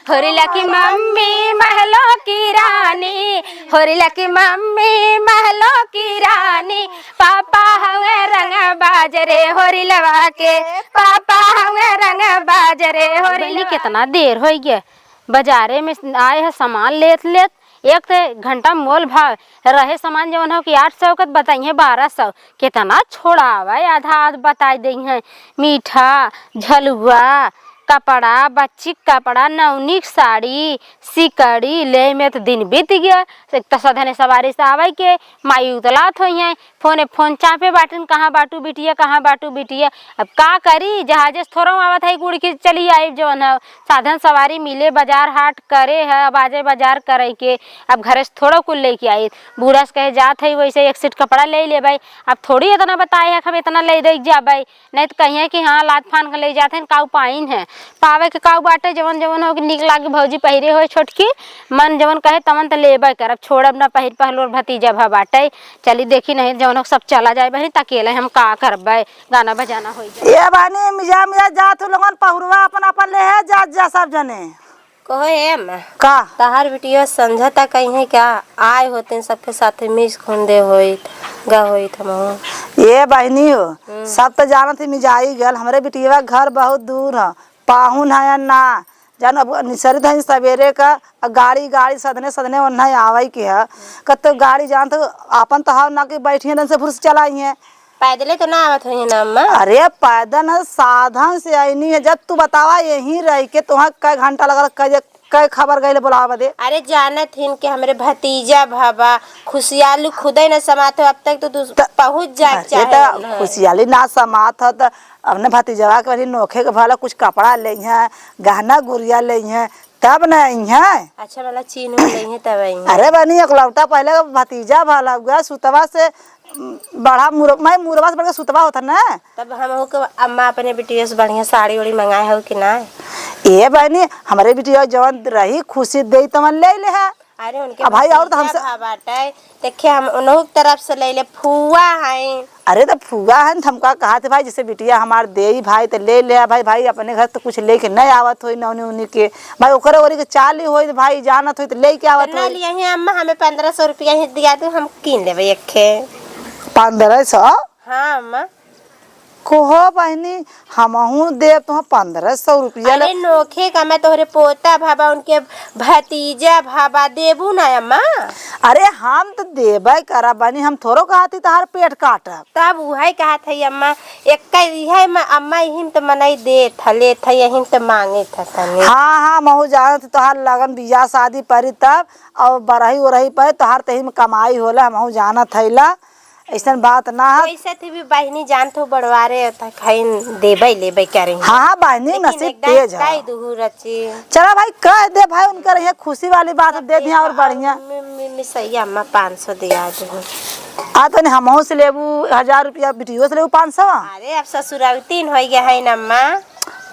होरिला की मम्मी महलों की रानी, होरिला की मम्मी महलों की रानी, पापा हमें रंग बाजरे होरिलवा के, पापा हमें रंग बाजरे होरिलवा। कितना देर हो गया, बाजारे में आए है सामान लेत लेत, एक तो घंटा मोल भाव रहे सामान जवन हो कि 800 का बताइए 1200, कितना छोड़ावा आधा आध बता दी है। मीठा झलुआ कपड़ा, बच्ची कपड़ा, नवनीक साड़ी, सिकड़ी ले में तो दिन बीत गया। तो सधने सवारी से आवे के माई उतलात हो है, फोन चापे बाटन कहाँ बाटू बिटिया, कहाँ बाटू बिटिया। अब का करी, जहाजे थोड़ा आवत है गुड़ की चली आई जवन है, साधन सवारी मिले बाजार हाट करे है, अब आजे बाजार करे के, अब घरे से थोड़ा कुल लेके आई। बूढ़ा से कहे जात है वैसे एक सेट कपड़ा ले ले भाई, अब थोड़ी इतना बताए है हम इतना ले दे जा भाई, नहीं तो कहिए कि हाँ लाद फान के ले जाते हैं काऊ पाइन है, पावे के काऊ बाटे जवन जवन हो निक लागे भौजी पहिरे हो छोटकी, मन जवन कहे तमन तो लेबे करब, छोड़ब ना पहिर पहलोर भतीजा भा बाटे। चली देखी नहीं जवन सब चला जाए बहन तकेले हम का करबे, गाना बजाना हो जाए। ये बानी मिजा मिजा जात लोगन पहुरवा अपन अपन ले है जात जा सब जने कहो एम का तहार बिटिया समझता कहीं क्या आए होते सबके साथ मिस खुंदे होइत गा होइत हम। ये बहनी हो सब तो जानत ही मिजाई गल, हमरे बिटिया घर बहुत दूर है, पाहुन है ना जान, अब निसरित है सवेरे का गाड़ी गाड़ी सदने सदने ओन्हा आवे के है, कत गाड़ी जान तो अपन तो हाव ना कि बैठिए दिन से फुर्स चलाई है, पैदले तो ना आवत हो ना अम्मा। अरे पैदल है साधन से आईनी है, जब तू बतावा यहीं रह के तुहा कई घंटा लगल, कई खबर गई बुलावा दे। अरे जानत हिन के हमरे भतीजा भाबा खुशियालू खुदे न समात हो, अब तक तो तू पहुंच जाए चाहे खुशियाली ना समात है तो अपने भतीजवा के नोखे के भला कुछ कपड़ा ले हैं, गहना गुड़िया ले हैं तब न आई है। अच्छा वाला चीन नहीं तब आई। अरे बनी एक लौटा पहले भतीजा भला गया सुतवा से बड़ा मुरवा से बढ़ के सुतवा होता ना, तब हम हो के अम्मा अपने बिटिया से बढ़िया साड़ी उड़ी मंगाए हो कि ना। ये बहनी हमारे बिटिया जवन रही खुशी दे तमन ले ले है। अरे उनके भाई और तो हमसे बाटे देखिए हम उन्हों तरफ से ले ले फुआ है। अरे तो फुआ है हमका कहा थे भाई जैसे बिटिया हमार दे भाई तो ले ले भाई, भाई अपने घर तो कुछ लेके नहीं आवत हो नौनी उन्हीं के भाई ओकरे ओरी के चाली हो भाई जानत हो तो लेके आवत हो। लिया है अम्मा हमें 1500 रुपया ही दिया तो हम कीन लेबे एक खे 1500। हाँ अम्मा कोहो बहनी हमहू दे तो 1500 रुपया। अरे नोखे का मैं तोहरे पोता भाबा उनके भतीजा भाबा देबू ना अम्मा। अरे हम तो देबे करा बनी, हम थोड़ो कहती तहार पेट काटब तब वही कहा था अम्मा एक है मैं अम्मा यही तो मनाई दे थले था यही तो मांगे था तने। हाँ हाँ महू जानत तोहार लगन बियाह शादी परी तब और बरही उरही पे तोहार तही में कमाई होला, महू जानत हैला ऐसा बात ना है। वैसे थी भी बहनी जान तो बड़वारे खाइन देबे लेबे करे। हाँ हाँ बहनी नसीब तेज है। चला भाई कह दे भाई उनका रही खुशी वाली बात दे दिया और बढ़िया सही अम्मा 500 दिया दो। आ तो हमहू से लेबू 1000 रुपया बिटियो से लेबू 500। अरे अब ससुराल हो गया है ना अम्मा।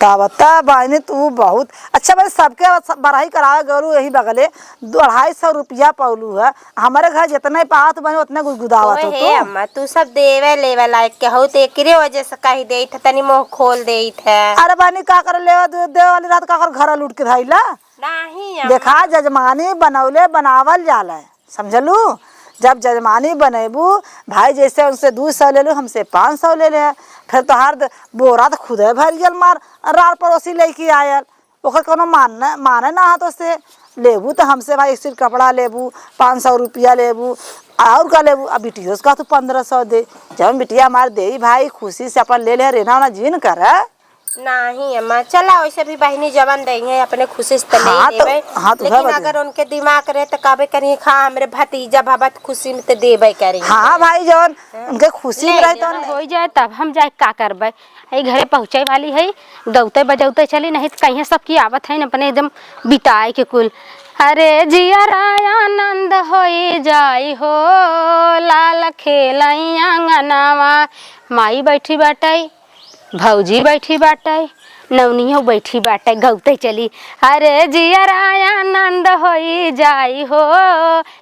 तब बहनी तू बहुत अच्छा भाई सबके बड़ाई करावे गरू यही बगले 250 रुपया पौलू है, हमारे घर जितने पात बने उतने गुदगुदावत हो तो अम्मा तू सब देवे लेवे लायक के हो तो एकरे वजह से कही दे तनी मुंह खोल दे थे। अरे बहनी का कर लेवा दे वाली रात का कर घर लूट के धइला नहीं देखा जजमानी बनौले बनावल जाला समझलू, जब जजमानी बनेबू भाई जैसे उनसे 200 ले लो हमसे 500 ले ले, फिर तो हर बोरा तो खुद भर गल मार रार पड़ोसी लेके आयल ओकर कोनो माने ना तो से लेबू तो हमसे भाई एक कपड़ा लेबू 500 रुपया लेबू और का लेबू, अब बिटिया का तो 1500 दे, जब बिटिया हमारे दे भाई खुशी से अपन ले ले रहना ना जीन कर। नहीं अम्मा चला वैसे भी बहनी जवान देंगे अपने खुशी से हाँ तो लेकिन अगर उनके दिमाग रहे तो कबे करिए खा हमरे भतीजा भाबा खुशी में तो देबे करेंगे। हाँ भाई जवन उनके खुशी में रहे तो हो जाए तब हम जाए का करबे, ये घरे पहुँचे वाली है दौते बजौते चली नहीं तो कहीं सब की आवत है अपने एकदम बिताए के कुल। अरे जिया आनंद हो जाई हो लाल खेलाई आंगनावा, माई बैठी बाटे भौजी बैठी बाटे नवनियो बैठी बाटे गौते चली। अरे जियरा आनंद हो जाई हो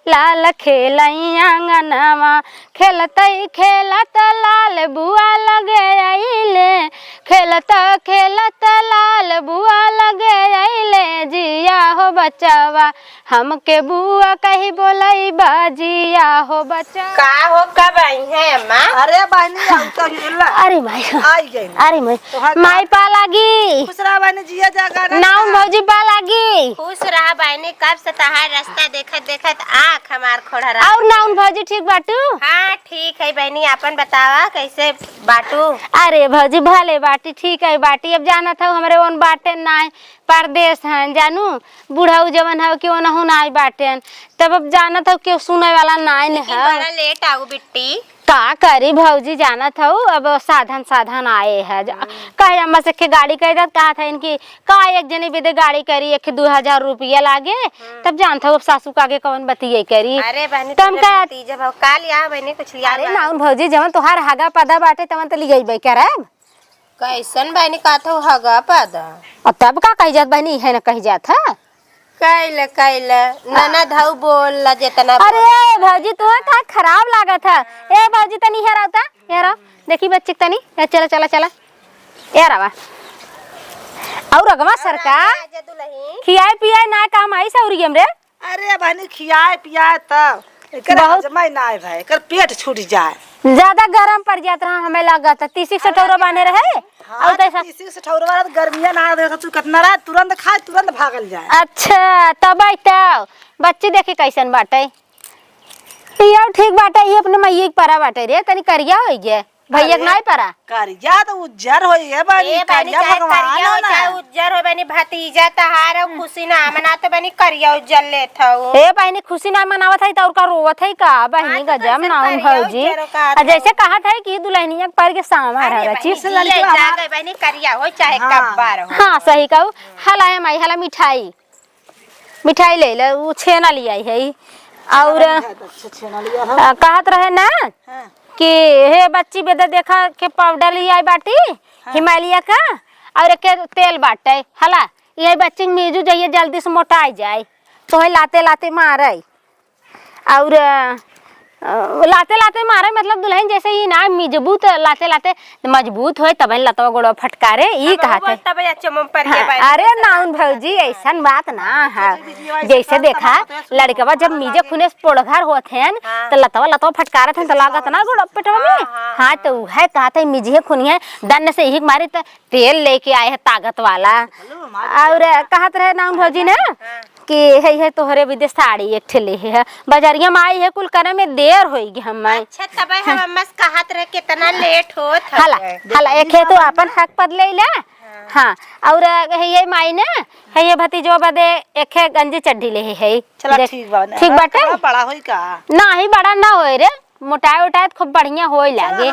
लाल खेलाई आंगनवा, खेलत खेलत लाल बुआ लगे आइले, खेलत खेलत लाल बुआ लगे आइले, जिया हो बचवा, हमके बुआ कही बोलाई बाजिया हो बचवा। का हो कब आई है अम्मा? अरे बहनी आउता हिला अरे माई, आई गई। अरे माई पा लागी। खुश रहा बहनी, जिया जागा नाउन भौजी पा लागी। खुश रहा बहनी, कब से तहार रास्ता देखत देखत आँख हमार खोड़ा रहा। और नाउन भौजी ठीक बाटू? हाँ ठीक है बहनी, अपन बतावा कैसे बाटू? अरे भौजी भले बाटी ठीक है बाटी। अब जाना था हमारे ओन बाटे ना परदेश हैं जानू, बूढ़ाऊ जवन है क्यों ना ना बाटे, तब अब जाना था क्यों सुने वाला नाइन है। बड़ा लेट आऊ बिट्टी। का करी भौजी, जाना था अब साधन साधन आए है। कहे अम्मा से के गाड़ी कह दे, कहा था इनकी का एक जने बेदे गाड़ी करी, एक 2000 रुपया लागे, तब जानता हूँ अब सासू का आगे कौन बतिये करी। अरे बहनी तम का जब काल या बहनी कुछ लिया। अरे नाउन भौजी जवन तोहार हगा पदा बाटे तवन तो लिगई बई करब। कैसन बहनी का तो हगा पादा। और तब का कही जात बहनी है ना कही जात है। कैले कैले ननद हऊ बोल जितना। अरे भौजी तो का खराब लागत है। ए भौजी तनी हेरा होता हेरा, देखी बच्चे तनी चला चला चला यार आवा। और अगवा सरकार खियाए पियाए ना काम आई सौरी हमरे। अरे बहनी खियाए पियाए तब बहुत जमाई ना आए भाई, कर पेट छूट जाए। ज्यादा गरम पड़ जात रहा हमें लागत 30 से ठौरा बाने रहे। हाँ, 30 से ठौरा वाला गर्मियां ना देखा तू कितना रात तुरंत खाए तुरंत भागल जाए। अच्छा तब आई बच्चे देखे कैसन बाटे। ये ठीक बाटे, ये अपने मैया के परा बाटे रे, तनी करिया होई गे भैया के नहीं परा। करिया तो उज्जर होई है बनी, करिया भगवान है ना। उज्जर हो बनी भतीजा तहार खुशी ना मना तो बनी करिया उज्जर लेत हऊ। ए बहनी खुशी ना मनावत है तो और का रोवत है का बहनी गजब नाउन भौजी। जैसे कहा था कि दुल्हनिया पर के सामर है रची से बहनी करिया हो चाहे कब्बार हो। हां सही कहू। हला माई हला मिठाई मिठाई ले ले, वो छेना लिया है। और कहत रहे ना कि हे बच्ची बेदा देखा के पाउडर लिया बाटी हिमालय का और एक तेल बाटे हला, ये बच्ची मीजू जाइए जल्दी से मोटा जाए तो है लाते लाते मारे। और लाते लाते मारे मतलब दुल्हन जैसे ही ना मजबूत लाते लाते मजबूत होए तब लतवा गोड़वा फटकारे ई कहते। अरे नाउन भौजी ऐसन बात ना है। जैसे देखा लड़कवा जब मीजे खुने पोड़घर होत हैं तो लतवा फटकारत हैं तो लागत ना गोड़ पेटवा में। हाँ तो है कहते मीजे खुनिए दन से ही मारे तो तेल लेके आए है ताकत वाला। और कहत रहे नाउन भौजी ने कि है तोहरे विदेश साड़ी एक ठेले है बाजारिया में आई है कुल करे में देर होगी हम। अच्छा तब हम अम्मा से कहत रहे कितना लेट होत हला हला एक है तो अपन हक पर ले ले। हाँ और ये माई ने है ये भतीजो बदे एक है गंजी चड्डी ले है। चला ठीक बा ठीक बाटे बड़ा होई का ना ही बड़ा ना होए रे, मोटाई उटाई खूब बढ़िया होए लागे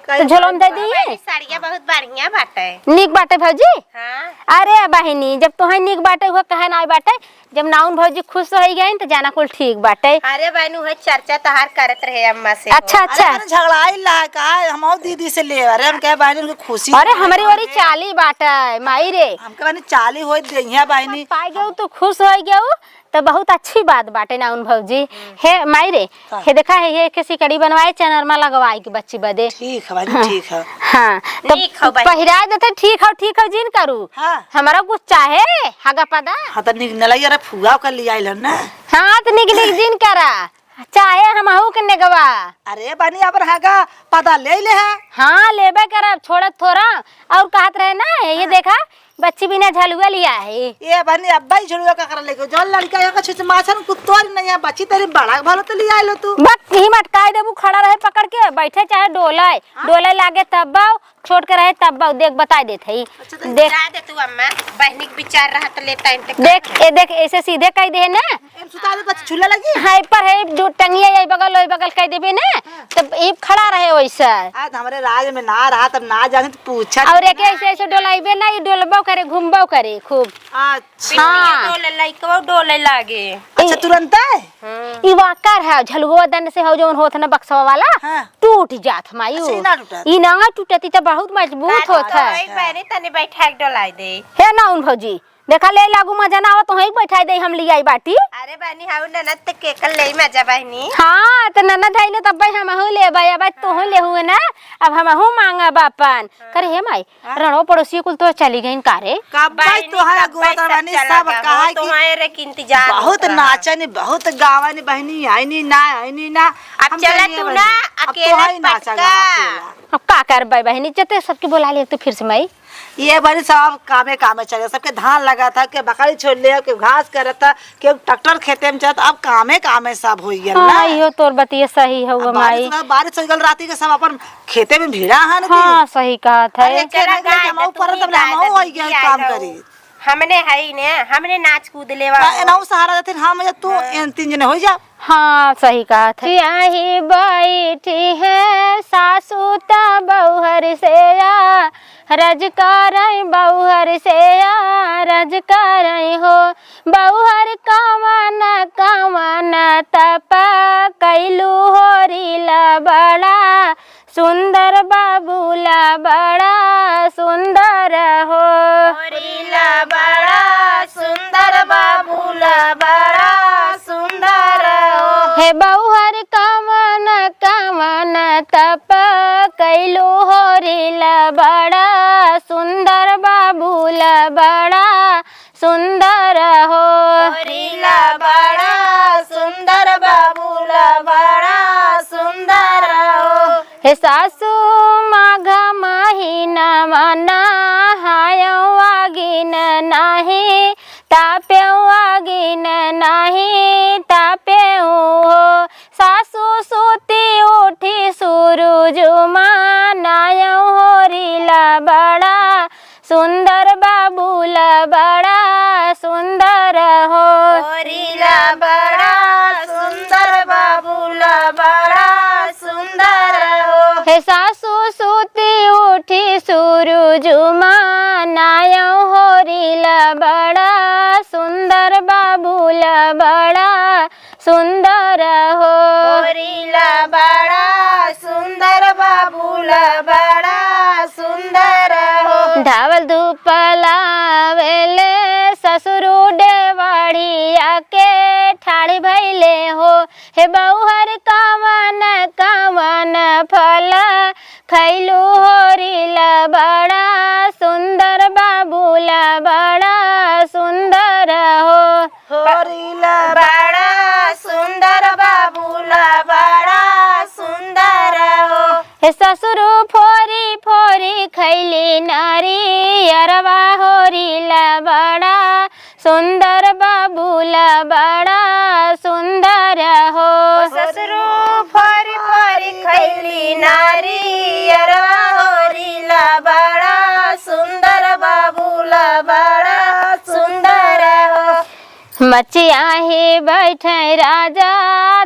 तो झोलम दे दी। साड़ियां बहुत बढ़िया बाटे निक बाटे भौजी। हाँ अरे बहनी जब तुहे निक बाटे हुआ कहे ना बाटे, जब नाउन भौजी खुश हो गई तो जाना कुल ठीक बाटे। अरे बहनू है चर्चा तहार करत रहे अम्मा से। अच्छा अच्छा झगड़ा ला का हम दीदी से ले अरे हम कहे बहनी उनकी खुशी। अरे हमारी वाली चाली बाटे माई रे, हम कहे बहनी चाली होई देहिया बहनी पाई गयो तो खुश हो गयो तो बहुत अच्छी बात बाटे नाउन भौजी। हे माई रे हे देखा है ये किसी कड़ी बनवाए चनरमा लगवाई की बच्ची बदे। ठीक है बहनी ठीक है। हाँ तो पहिरा देते ठीक हो जिन करू। हाँ हमारा कुछ चाहे हगा पदा। हाँ तो निक नलाई अरे फुगा कर लिया आइलन ना। हाँ तो निक जिन करा चाहे हम हूँ के नेगवा। अरे बनी अपन हगा पता ले ले है। हाँ लेबे करब छोड़त थोड़ा। और कहत रहे ना ये देखा बच्ची बिना झलुआ लिया है। ये बनी अब्बा ही झलुआ का कर लेके जो लड़का या कुछ माछन कुत्तोर नहीं है बच्ची तेरी बड़ा भलो तो ले आइलो तू। बस ही मटकाए देबू खड़ा रहे पकड़ के बैठे चाहे डोलाए डोले लागे तब बाऊ छोड़ के रहे तब बाऊ देख बता देते ही। देख दे तू अम्मा बहनी विचार रहा तो लेता देख ऐसे सीधे कह दे ना सुता दे बच्ची झूला लगी हाय पर है जो टंगिया ये बगल ओई बगल कह देबे ना तब ई खड़ा रहे वैसा। आज हमारे राज में ना रहा तब ना जाने तो पूछा। और एक ऐसे डोलाइबे ना ये डोलबो करे घूमबो करे खूब। अच्छा हाँ डोले लइकवा डोले लागे। अच्छा तुरंत है ई वाकर है झलुआ दन से हो जोन होत ना बक्सवा वाला टूट जात मायू। ई ना टूटती त बहुत मजबूत होत है। बहनी तने बैठा के डोलाई दे। हे ना उन भौजी देखा ले लागू मजा ना आवा तो ही बैठा दे हम लियाई बाटी। अरे बहनी हाउ ननद त के कल ले मजा बहनी। हाँ तो ननद आइले तब हम हूँ ले अब तो हूँ ले हुए ना अब हम हूँ मांगा बापन करे हे माई रणो पड़ोसी कुल तो चली गई कारे कब भाई तोहरा गोदा बनी सब कहा तुम्हारे के इंतजार बहुत नाचनी बहुत गावनी बहनी आईनी ना अब चला तू ना अकेला पटका। अब का कर बहनी जते सबके बुला ले तो फिर से माई ये बड़ी सब कामे चले सबके धान लगा था के बकरी छोड़ ले के घास करत था के ट्रैक्टर खेते में चलत अब कामे सब हो गया ना। इहो तोर बतिया सही हो माई बारिश हो गल राती के सब अपन खेते में भीड़ा है ना। हाँ सही कहा था चला गाय हो गया काम करी हमने है ने हमने नाच कूद लेवा एनाऊ सहारा देते हम तू तीन जने हो जा। हाँ सही कहा था यही बैठी है सासू ता बहुहर से या रजकार बहुहर से या रजकार हो बहुहर कामन तप कैलू होरीला बड़ा सुंदर बाबूला बड़ा सुंदर हो होरीला बड़ा सुंदर बाबूला बड़ा सुंदर हो हे बहुहर कामन तप कैलू होरीला बड़ा सुंदर बाबूला बड़ा सुंदर हो होरीला बड़ा सुंदर बाबूला बड़ा सुंदर हो हे सासू माघ महीना मना हायौ आगिन नाही ताप्यौ आगिन नाही ताप्यौ हो सासू सूती उठी सूरज मानायौ होरीला बड़ा सुंदर बाबूला बड़ा सुंदर हो होरीला बड़ा सुंदर बाबूला बड़ा सुंदर हो हे सासू सूती उठी सूरज मानायौ होरीला बड़ा सुंदर बाबूला बड़ा सुंदर हो होरीला बड़ा सुंदर बाबूला बड़ा सुंदर हो ढावल धूप लावेले ससुरु डेवाड़िया के ठाड़ी भैले हो हे बहुहर कामन फल खैलू होरीला बड़ा सुंदर बाबूला बड़ा सुंदर हो होरीला बड़ा सुंदर बाबूला बड़ा सुंदर हो हे ससुरु फोरी फोरी खैली नारी अरवा होरीला बड़ा सुंदर बाबूला बड़ा सुंदर हो ससुरु फरी फरी खैली नारी अरवा होरीला बड़ा सुंदर बाबूला बड़ा सुंदर हो मचिया ही बैठे राजा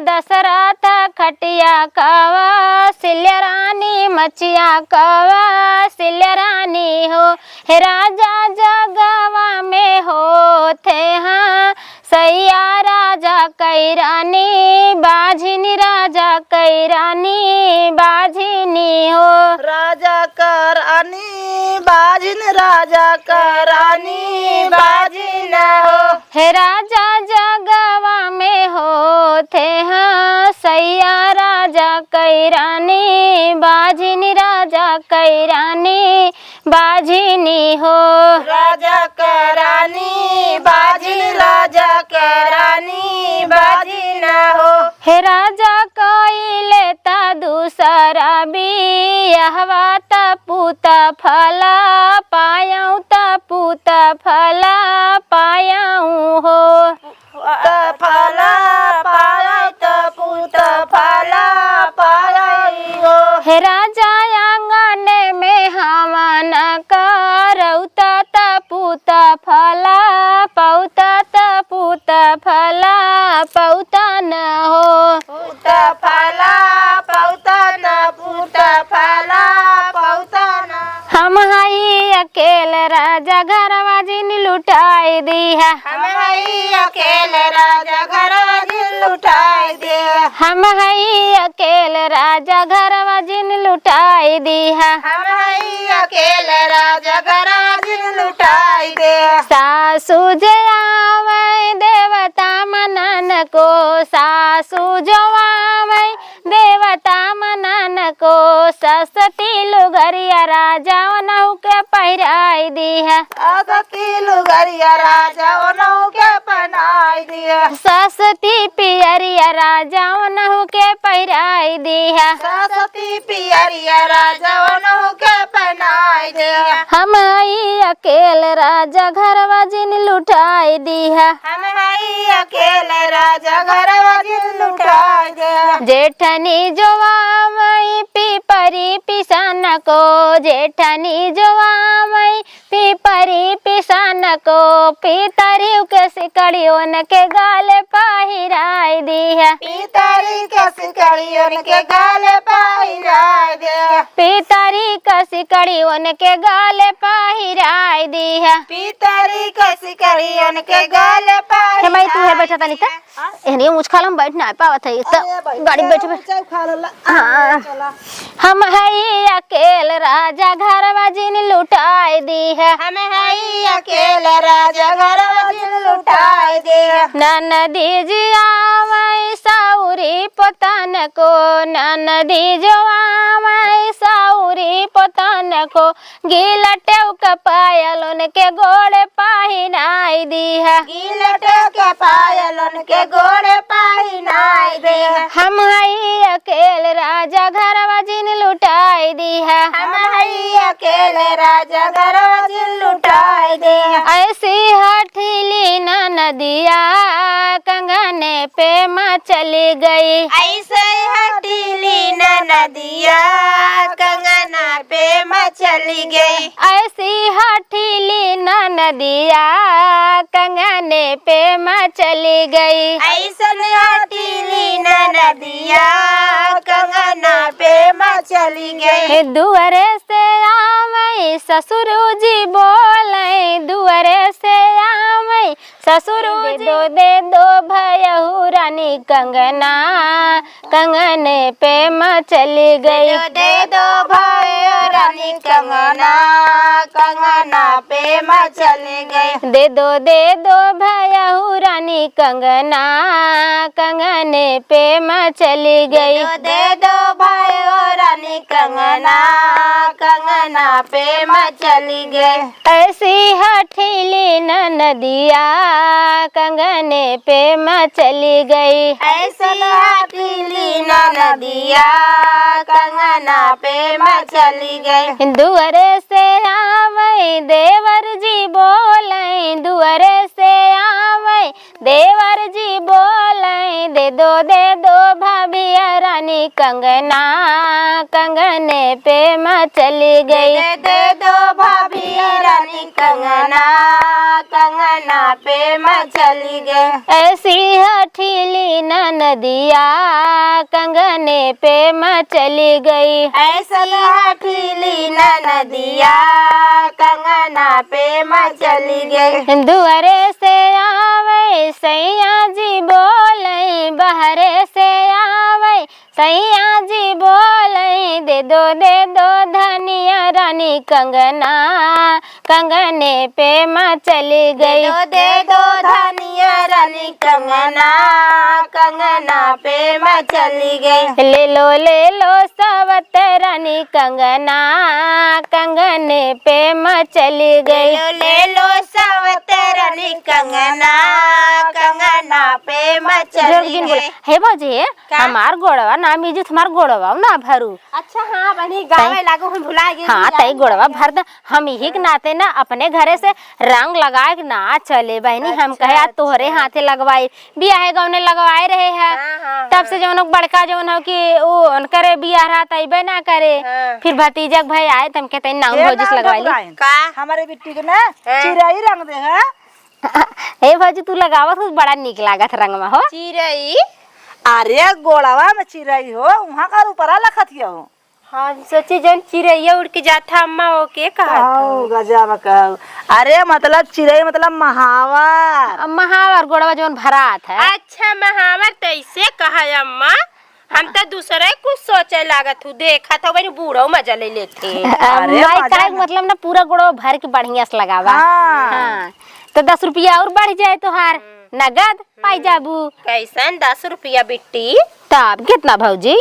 दशरथ खटिया कवा सिल्य रानी मचिया कवा सिल्य रानी हो हे राजा जगवा में हो थे हाँ सैया राजा कैरानी बाझिनी राजा कैरानी बाझिनी हो राजा करानी बाजिन राजा करानी बाजिन हो हे राजा जगवा में हो थे हाँ सैया राजा कैरानी बाझिनी राजा कैरानी बाझिनी हो राजा करानी बाजिन राजा करानी बाजिन हो हे राजा कोई लेता दूसरा बियाहवा पूता फला पायाऊ पूता फला पायाऊ हो फला पाया पूत फला पाया हो हे राजा आंगन में हवन करौता पूता फला पौता पूता फला पौता न हो पूत फला पौता न पूत फला पौता न हम हई अकेल राजा घरवा जिन लुटाई दिया हम हई अकेले राजा घर दिल लुटाए दे हम हई अकेल राजा घरवा जिन लुटाई दिहा हम हई अकेले राजा घरवा जिन लुटाई दे। सासू जो आवे देवता मनन को, सासू जो आवे देवता मनन को, सस्ती लुगरिया राजा ओनहु के पहिराई दिहा सस्ती लुगरिया राजा ओनहु के पहनाई दिया। सस्ती पियरिया राजा ओनहु के पहिराई दिहा सस्ती पियरिया राजा ओनहु के पहनाई दे। हम हई अकेल राजा घरवा जिन लुटाई दिहा हम हई अकेले राजा घरवा जिन लुटाई दे। जेठनी जोवामई पीपरी पिसान को, जेठनी जोवामई पीपरी पिसान को, पीतरी के सिकड़ियों के गाले पहिराई दिहा पीतरी के सिकड़ियों के गाले पहिराई दे। पीतरी का सिकड़ियों के गाले पहिराई दिहा पीतरी के सिकड़ियों के गाले हे भाई तू है बैठा तनी त एहनी मुझखाल हम बैठ ना पावत है त गाड़ी बैठ हाँ हम हई अकेल राजा घरवा जिन लुटाई दी है हम हई अकेले राजा घरवा जिन लुटाई दे। ननदी जी आवै साउरी पतन को, ननदी जो आवै साउरी पतन को, गिलटेव के पायल उनके गोड़े पहिनाई दी है गिलटे के पायलन के गोड़े पहिनाई दे। हम हई अकेल राजा घरवा जिन लुटाई दी है हम हई अकेले राजा घरवा जिन लुटाई दे। ऐसी हठीली नदिया कंगने पे माँ चली गई ऐसे हटीली नदिया कंगना पे मचली गई। ऐसी हठीली नदिया कंगने पे माँ चली गई ऐसन हटीली नदिया कंगना पे मचली गई। दुआरे से आवई ससुर जी बोले, दुआरे से आवई ससुर दे दो भयहु रानी कंगना कंगने पे माँ चली गई दे दो भाई रानी कंगना कंगना पे मचली गई। दे दो भयहु रानी कंगना कंगने पे माँ चली गई दे दो भाई रानी कंगना कंगना पे मचली गई। ऐसी हठीली नदिया कंगने पे माँ चली गई ऐसी हटीली नदिया कंगना पे मचली गई। दुआरे से आवई देवर जी बोले, दुआरे से आवई देवर जी बोले, दे दो भाभी रानी कंगना कंगने पे माँ चली गई दे दो भाभी रानी कंगना कंगना पे मचली गई। ऐसी हठीली नदिया कंगने पे माँ चली गई ऐसन हटीली नदिया कंगना पे मचली गई। दुआरे से आवै सैया जी बोले, बहरे से आवै सैया जी बोले, दे दो धनिया रानी कंगना कंगने पे माँ चली गई दे दो धनिया रानी कंगना कंगना पे मचली गई। ले लो सवत रानी कंगना कंगने पे माँ चली गई ले लो सवत रानी कंगना कंगना पे मचली गई। हे भौजी हमार गोड़वा ना मीजू तुम्हार गोड़वा ना भरू। अच्छा हाँ बनी गावे लागो हम भुला गए। हाँ तई गोड़वा भर द हम यही के नाते ना अपने घरे से रंग लगाए के ना चले बहनी। हम कहे आज तोहरे हाथे लगवाई बियाह गौने लगवाए रहे है तब से जो बड़का जो हो कि वो करे बियाह रहा तैबे ना करे फिर भतीजा भाई आए तम कहते नाम भौजी से लगवाई का हमारे बिट्टी के ना चिराई रंग दे है। हे भौजी तू लगावत हो बड़ा निक लागत रंग में हो चिरई। अरे गोड़ावा में चिराई हो वहाँ का ऊपरा लखतिया हो। हाँ सोची जन चिड़ैया उड़ के जाता अम्मा ओके कहा गजब कहू। अरे मतलब चिड़ै मतलब महावर महावर गोड़वा जोन भरात है। अच्छा महावर तैसे कहा अम्मा। हम तो दूसरे कुछ सोचे लागत हूँ, देखा था वही बूढ़ो मजा ले लेते। अरे माई मजा का ना। मतलब ना पूरा गोड़ो भर के बढ़िया से लगावा। हाँ। हाँ तो 10 रुपया और बढ़ जाए तो हार नगद पाई जाबू। कैसन 10 रुपया बिट्टी? तब कितना भौजी?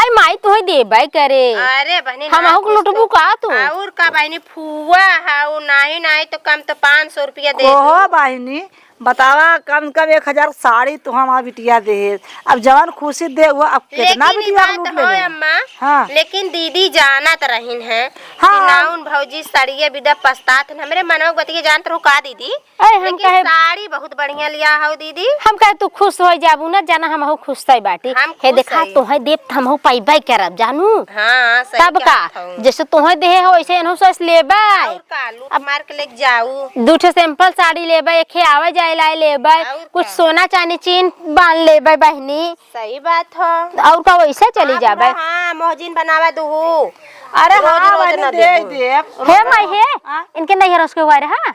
आई माई तुम्हें देबे करे। अरे बहनी हम ना को कुछ लुटबू का तू? और का बहनी फुआ हाउ नहीं तो कम तो 500 रुपया दे। ओहो बहिनी बतावा कम से कम 1000 साड़ी तो हमारा बिटिया दे। अब जवान खुशी दे हुआ अब कितना लेकिन बिटिया बात लूट हो ले। अम्मा, हाँ। लेकिन दीदी जानत रहीन है हाँ। कि नाउन भौजी साड़िया विदा पछतात हन। हमरे मनवा गति जानत रहो का दीदी? अरे हम लेकिन कहे साड़ी बहुत बढ़िया लिया हो दीदी। हम कहे तू खुश हो जाबू ना जाना हम खुश थई बाटी। हम हे खुश देखा हई। तोहे देब हम पाइबे करब जानू। हाँ सही तब का कहत हूँ। जैसे तोहे देहे हो वैसे एनहु सोच लेबे। और का लूट मार के लेके जाऊ। दूठे सैंपल साड़ी लेबे, एक आवे जाए लाए लेबे, और कुछ का? सोना चांदी चीन बांध लेबे बहनी। सही बात हो। और का वैसे चली जाबे। हाँ मोहजिन बनावा दूहू। अरे रोज हाँ रोज बहिनी ना दे देबू। दे। हे माई हे हाँ। इनके नहीं हरस के वारे हां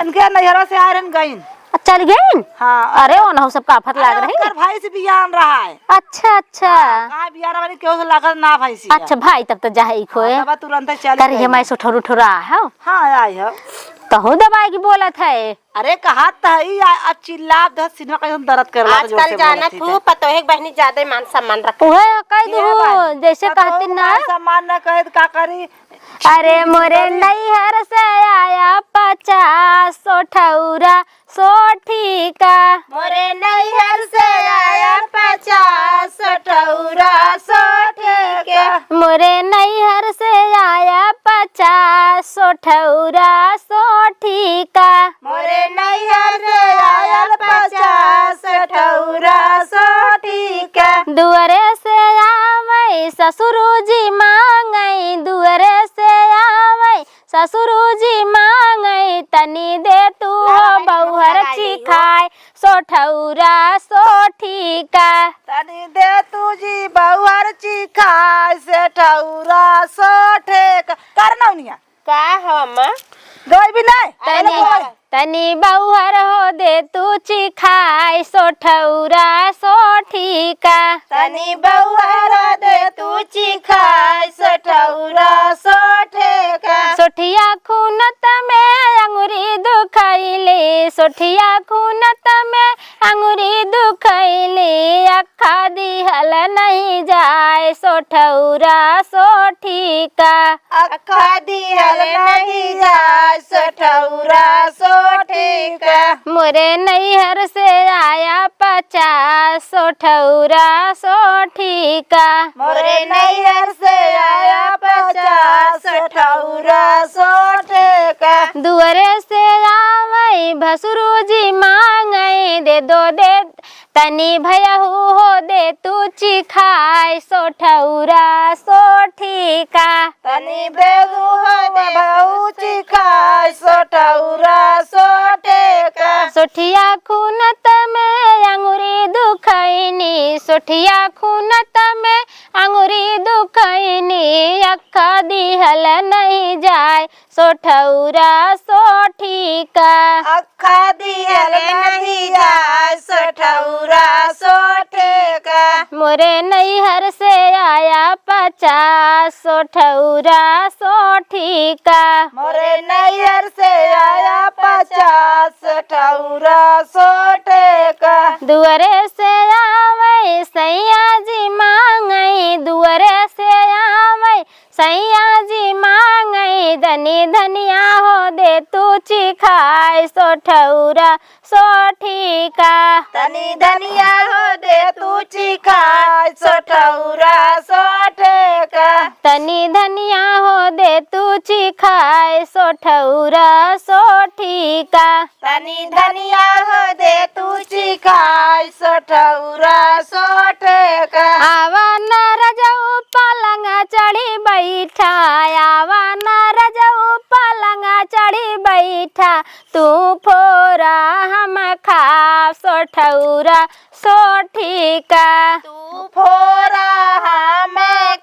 इनके नैहरा से आ रहे गईन। चल गईन। हाँ। अरे ओनहु सब का फत लाग रही। अरे भाई से बियान रहा है। अच्छा अच्छा कहाँ बियान वाली केहू से लागत ना भाई से। अच्छा भाई तब तो जाई खोए। तब तुरंत चल कर हे माई सो ठोरू ठोरा है। हाँ आई हो। तहु दवाई की बोलत है। अरे कहा तही अब चिल्ला दस सिनेमा कैसे दर्द कर रहा आजकल जानत हूँ पतो है बहनी ज्यादा मान सम्मान रख। ओहे कह दू जैसे कहती ना। सम्मान न कहे का करी। अरे मोरे नैहर से आया 50 ठौरा 100 ठीका। मोरे नैहर से आया 50 ठौरा 100 ठीका। मोरे नैहर से आया 50 ठौरा 100 ठीका। मोरे नैहर से आया 50 ठौरा 100 ठीका। दुअरे से आवै ससुरुजी मांगै, दुअरे से आवै ससुरुजी मांगै, तनी दे तू हो बहुहर चिखाय 100 ठौरा 100 ठीका। तनी दे तुझी बहुहर चिखा से ठौरा 100 ठेक करना उनिया का हम गई भी नहीं। तनी बहुहर हो दे तू चिखाय 100 ठौरा 100 ठीका। तनी बहुआरा दे तू चिखाय 100 ठौरा 100 ठेका। सोठिया खूनत में अंगुरी दुखैली, सोठिया खूनत में अंगुरी दुखैली, अखा दिहल नहीं जाए 100 ठौरा 100 ठीका। अखा दिहल नहीं जाय 100 ठौरा 100 ठीका। मोरे नैहर से आया 50 ठौरा 100 ठीका। मोरे नैहर से आया 50 ठौरा 100 ठेका। दुअरे से आवै भसुरुजी मांगै, दे दो दे तनी भयहू हो दे तू चिखाय 100 ठौरा 100 ठीका। तनी बेगू हो दे बहु चिखाय 100 ठौरा 100 ठेका। सोठिया खूनत में अंगुरी दुखैनी, सोठिया खूनत में अंगुरी दुखैनी, अखा दिहल नहीं जाए 100 ठौरा 100 ठीका। अखा दिहल नहीं जाय 100 ठौरा 100 ठेका। मोरे नैहर से आया 50 ठौरा 100 ठीका। मोरे नैहर से आया 50 ठौरा 100 ठेका। दुअरे से आवै सैया जी मांगै, दुअरे से आवै सैया जी मांगै, धनी धनिया हो दे तू चिखाय 100 ठौरा 100 ठीका। तनी धनिया हो दे तू चिखाय 100 ठौरा 100 ठेका। तनी धनिया हो दे तू चिखाय 100 ठौरा 100 ठीका। तनी धनिया हो दे तू चिखाय 100 ठौरा 100 ठेका। आवा न रजऊ पलंगा चढ़ी बैठा, आवा न रजऊ पलंगा चढ़ी बैठा, तू फोरा हम खा खाब सोठौरा सोठी का। तू फोरा हम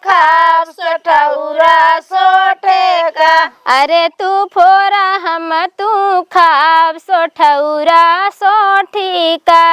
खाब सोठौरा सोठेगा। अरे तू फोरा हम तू खाब सोठौरा सोठी का।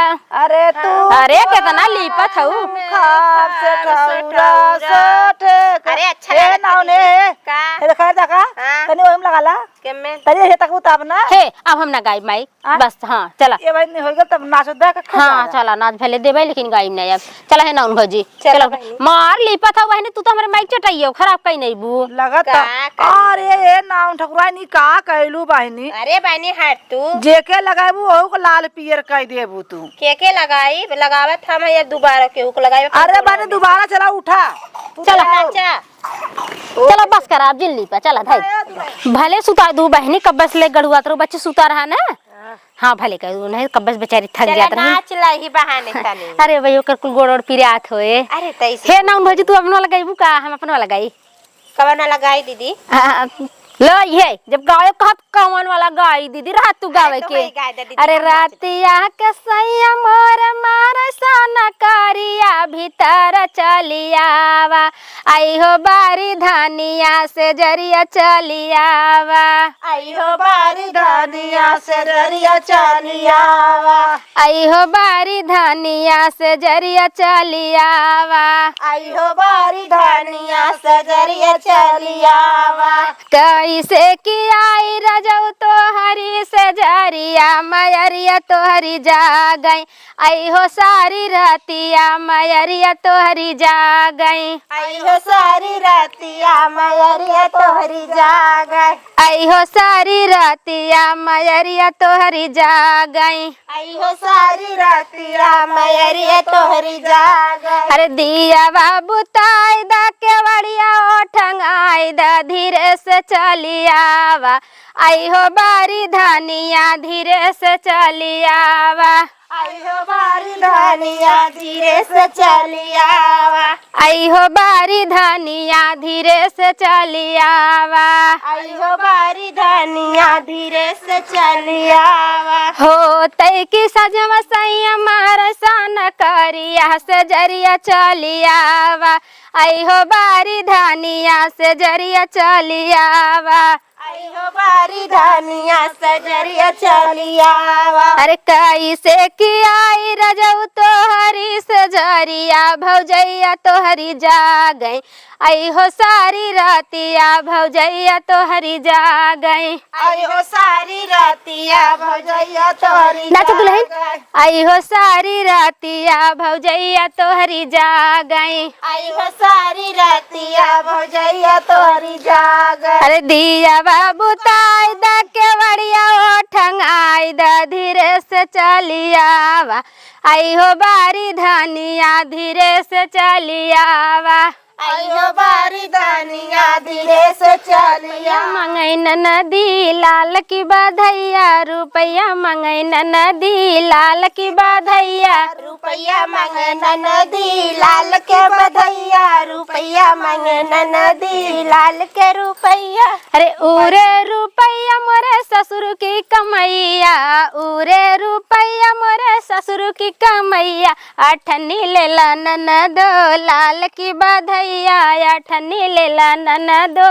अरे तू अरे कितना लीपत हूँ। खाब से ठौरा सोठे अरे अच्छा हे लगता नाव ने दीदी। का? हे देखा देखा हाँ। तनी ओम लगाला के में तनी हे तक उताब ना हे अब हम ना गाई माई हाँ? बस हाँ चला। ये भाई नहीं होगा तब नाचो दे के हाँ चला नाच भले देवे लेकिन गाई नहीं अब चला है नाउन भौजी चला चलो बहिनी। मार लीपत हूँ बहनी तू तो हमारे माइक चटाइयो खराब कहीं नहीं बू लगत का अरे ये नाव ठकुराई नी का कहलू बहिनी अरे बहनी हट तू जेके लगाबू ओहू को लाल पियर कह देबू तू के लगाई लगावत हम या दोबारा के हुक लगाई। अरे बहनी दोबारा चला उठा चला नाचा चलो बस कर आप जिन लीपा चला भाई भले सुता दू बहनी कब्बस ले गड़ुआ तो बच्चे सुता रहा ना। हाँ भले कह दू नहीं कब्बस बेचारी थक चला जात रही। नाच लाई बहाने तनी। अरे भाई ओकर कुल गोड़ और पिरात होए। अरे तैसे हे नाउन भौजी तू अपना लगाईबू का हम अपना लगाई। कब ना लगाई दीदी। लो ये जब गावे कहत कौन वाला गाई दीदी रात तू गावे तो के। वही गाय दे दीदी, अरे हम नाच रातिया के सैया मोर मार सन करिया भीतर चलियावा आई हो बारी धनिया से जरिया चलियावा आई हो बारी धनिया से जरिया चलियावा। आई हो बारी धनिया से जरिया चलियावा आई हो बारी धनिया से जरिया चलियावा। कैसे की आई रजऊ तो हरी से जरिया मयरिया तो हरी जा गई आई हो सारी रतिया मयरिया तो हरी जा गई आई हो सारी रातिया मयरिया तोहरी जागई। आई हो सारी रतिया मयरिया तो हरी जा गई। आई हो सारी रातिया मयरिया तोहरी जागई। अरे दिया बाबू ताई दा केवड़िया ओ ठंगाई दा धीरे से चलियावा आई हो बारी धनिया धीरे से चलियावा आई हो बारी धनिया धीरे से चलियावा। आई हो बारी धनिया धीरे से चलियावा आई हो बारी धनिया धीरे से चलियावा। हो तई की सजवा सैया मार सन करिया से जरिया चलियावा आई हो बारी धनिया से जरिया चलियावा आई हो बारी धनिया से जरिया चलियावा। अरे कैसे की आई रजऊ तो हरी से जरिया भौजैया तो हरी जा गई आई हो सारी रातिया भौजैया तो हरी जा गई आई हो सारी रातिया भौजैया तोहरी नाचो दुल्हन जागई। आई हो सारी रातिया भौजैया तो हरी जा गई आई हो सारी रातिया भौजैया तोहरी जागई। अरे दिया बाबू ताई दा केवड़िया ओ ठंगाई दा धीरे से चलियावा आई हो बारी धनिया धीरे से चलियावा आई हो बारी धनिया धीरे से चलिया। मंगैन नदी लाल की बधैया रुपया मंगैन नदी लाल की बधैया रुपया मंगन नदी लाल के बधैया। रुपया मंगन नदी लाल के रुपया। अरे उरे रुपया मोरे ससुर की कमैया उरे रुपया मोरे ससुर की कमैया अठन्नी लेला ननदो लाल की बधैया अठन्नी लेला ननदो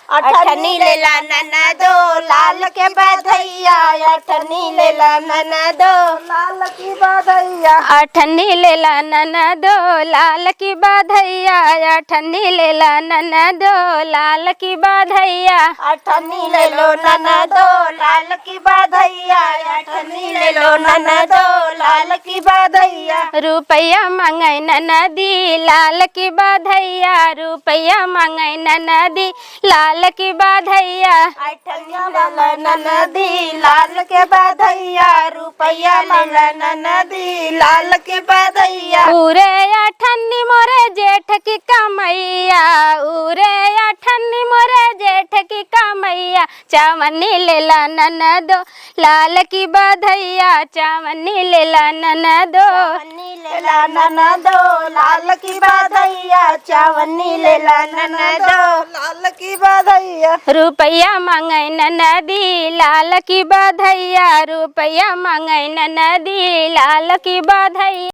अठनी लेला ननदो लाल के बधैया। अठनी लेला ननदो लाल की बधैया अठन्नी लेला ननदो लाल की बधैया अठन्नी लेला ननदो लाल की बधैया अठनी ले लो ननदो लाल की बधैया। अठनी ले लो ननदो लाल की बधैया। रुपया मंगै नदी लाल की बधैया रुपया मंगै नदी लाल की बधैया अठनी ले लो ननदी लाल के बधैया। रुपया ले लो ननदी लाल के बधैया। उरे अठन्नी मोरे जेठ की कमैया उरे अठन्नी मोरे जेठ की कमैया चावनी लेला ननदो लाल की बधैया चावनी लेला लेला ननदो लेला ननदो लाल की बधैया चावनी लेला ननदो लाल की बधैया रुपया मांगे ननदी लाल की बधैया रुपया मांगे ननदी लाल की बधैया।